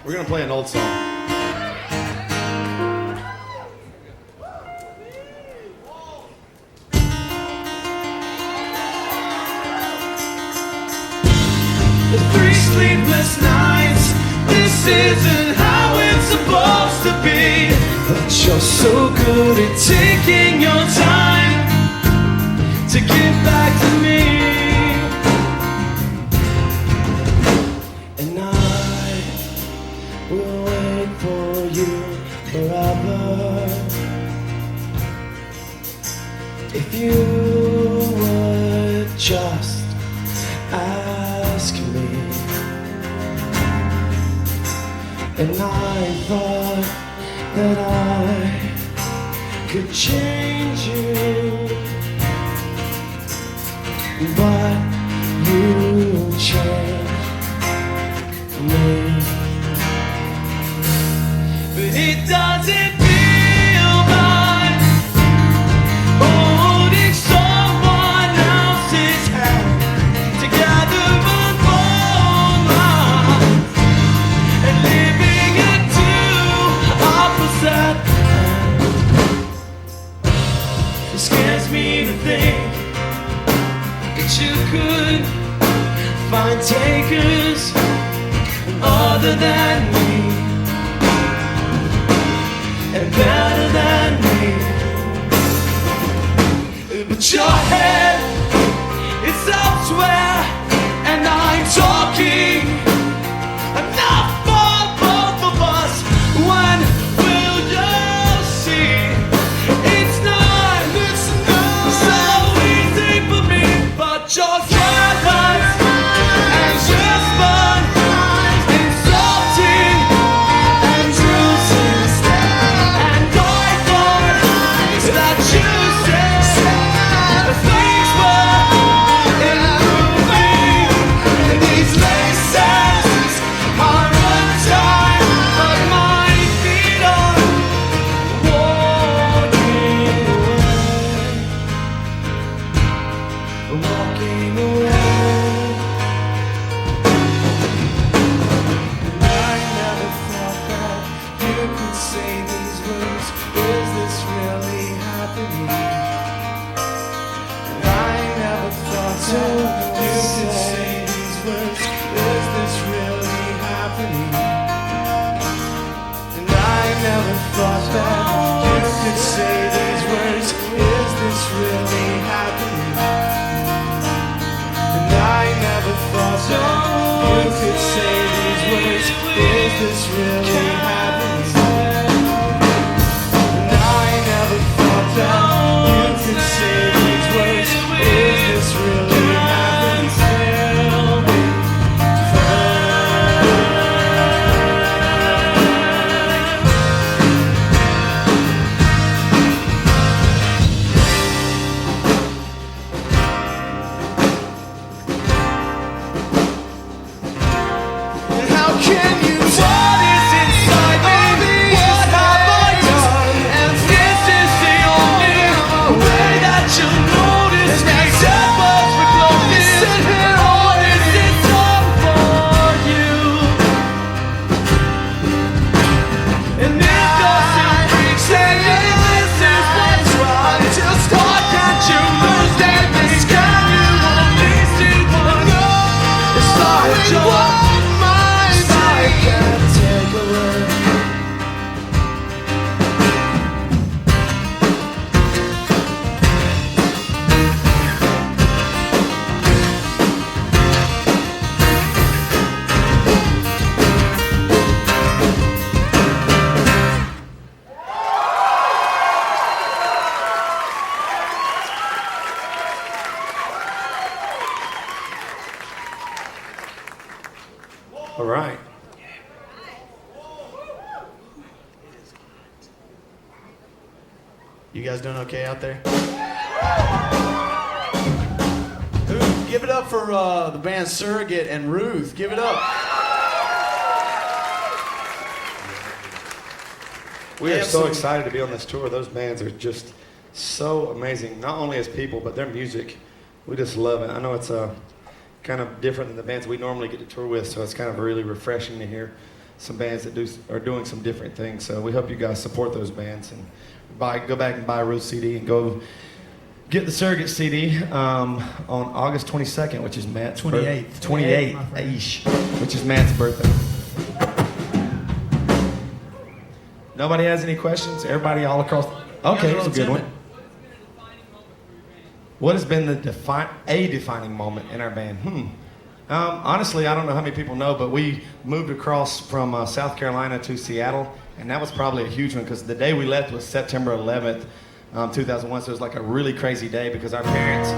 We're gonna play an old song. The 3 sleepless nights, this isn't how it's supposed to be. But you're so good at taking your time to get back to me. And I will wait for you forever. If you would just ask me. And I thought that I could change you, but you changed me. But it doesn't feel right holding someone else's hand together on both minds and living in 2 opposite ends. It scares me to think that you could find takers other than me and better than me. But your head is elsewhere, and I'm talking enough for both of us. When will you see? It's not so easy for me, but your silence and whisper, insulting and bruising. And I thought that you said things were improving. These laces are untied, but my feet are walking away. And I never thought that you could say these words. Is this really happening? And I never thought that you could say these words. Is this really happening? And I never thought that you could say these words. Is this really happening? And I never thought that you could say these words. Is this really happening? And I never thought that you could say these words. Is this really happening? And how can you? What is inside me? What have I done? And this is the only way that you notice me. Tempers with clothes. Sit here, all is it done for you? And it doesn't reach saying this is what's right. Just why can't you understand this? Can you at least see what it's like? Your mind I can't take away. All right. You guys doing okay out there? Give it up for the band Surrogate and Ruth. Give it up. We are so excited to be on this tour. Those bands are just so amazing, not only as people, but their music. We just love it. I know it's kind of different than the bands we normally get to tour with, so it's kind of really refreshing to hear some bands that are doing some different things. So we hope you guys support those bands and go back and buy a Ruth CD and go get the Surrogate CD on August 22nd, which is Matt's 28th. 28th, which is Matt's birthday. Nobody has any questions? Everybody all across? Okay, here's a good one. What has been a defining moment in our band? Honestly, I don't know how many people know, but we moved across from South Carolina to Seattle, and that was probably a huge one because the day we left was September 11th, 2001, so it was like a really crazy day because our parents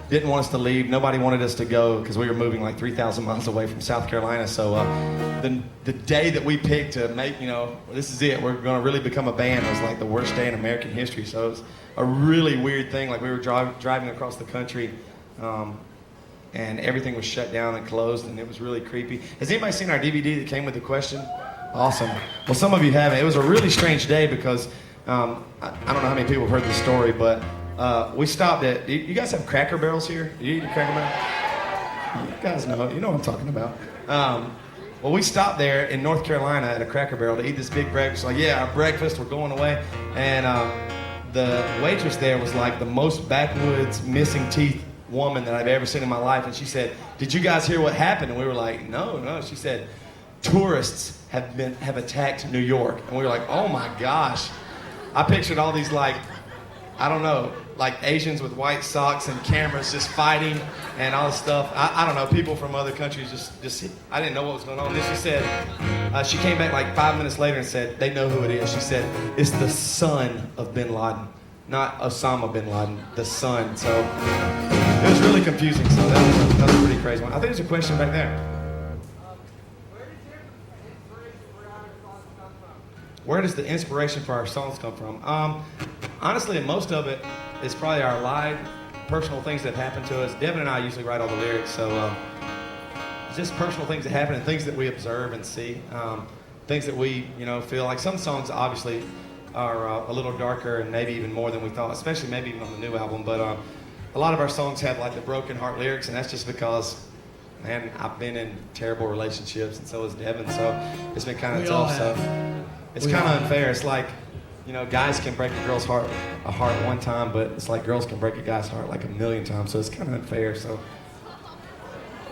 didn't want us to leave. Nobody wanted us to go because we were moving like 3,000 miles away from South Carolina. So the day that we picked to make, this is it, we're going to really become a band, was like the worst day in American history. So it was a really weird thing. Like we were driving across the country, and everything was shut down and closed, and it was really creepy. Has anybody seen our DVD that came with the question? Awesome. Well, some of you haven't. It was a really strange day because I don't know how many people have heard this story, but we stopped at. You guys have Cracker Barrels here? Do you eat a Cracker Barrel? You guys know. You know what I'm talking about. Well, we stopped there in North Carolina at a Cracker Barrel to eat this big breakfast. Like, yeah, our breakfast, we're going away, and the waitress there was like the most backwoods missing teeth woman that I've ever seen in my life, and she said, "Did you guys hear what happened?" And we were like, "No." She said, "Tourists have attacked New York," and we were like, "Oh my gosh." I pictured all these like Asians with white socks and cameras just fighting and all this stuff. I don't know, people from other countries just I didn't know what was going on. Then she said, she came back like 5 minutes later and said, they know who it is. She said, it's the son of bin Laden, not Osama bin Laden, the son. So it was really confusing. So that was a pretty crazy one. I think there's a question back there. Where does the inspiration for our songs come from? Honestly, most of it is probably our live, personal things that happen to us. Devin and I usually write all the lyrics, so it's just personal things that happen and things that we observe and see, things that we, feel like. Some songs obviously are a little darker and maybe even more than we thought, especially maybe even on the new album. But a lot of our songs have like the broken heart lyrics, and that's just because, man, I've been in terrible relationships, and so has Devin. So it's been kind of tough. So it's kind of unfair. It's like, guys can break a girl's heart one time, but it's like girls can break a guy's heart like a million times. So it's kind of unfair. So.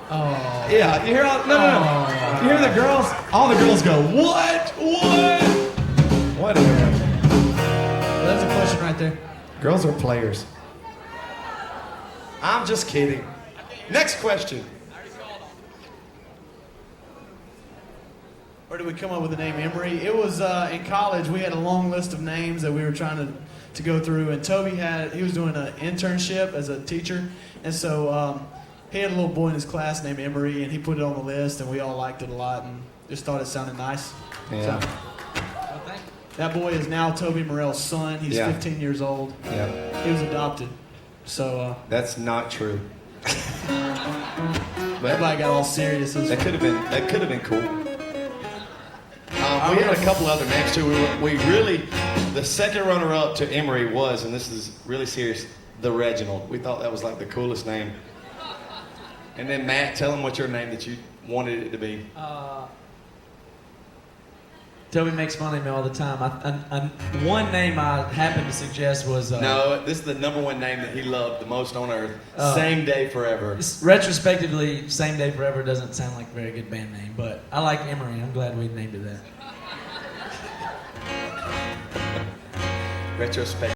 Oh. Yeah, you hear no. You hear the girls? All the girls go, what? Whatever. Well, that's a question right there. Girls are players. I'm just kidding. Next question. Where did we come up with the name Emery? It was in college. We had a long list of names that we were trying to go through, and Toby he was doing an internship as a teacher, and so he had a little boy in his class named Emery, and he put it on the list, and we all liked it a lot, and just thought it sounded nice. Yeah. So, that boy is now Toby Morell's son. He's 15 years old. Yeah. He was adopted. So that's not true. But everybody got all serious. That could have been cool. We had a couple other names too. We really, the second runner-up to Emery was, and this is really serious, the Reginald. We thought that was like the coolest name. And then Matt, tell him what your name that you wanted it to be. Toby makes fun of me all the time. One name I happened to suggest was... no, this is the number one name that he loved the most on earth. Same Day Forever. Retrospectively, Same Day Forever doesn't sound like a very good band name, but I like Emery. I'm glad we named it that. Retrospect.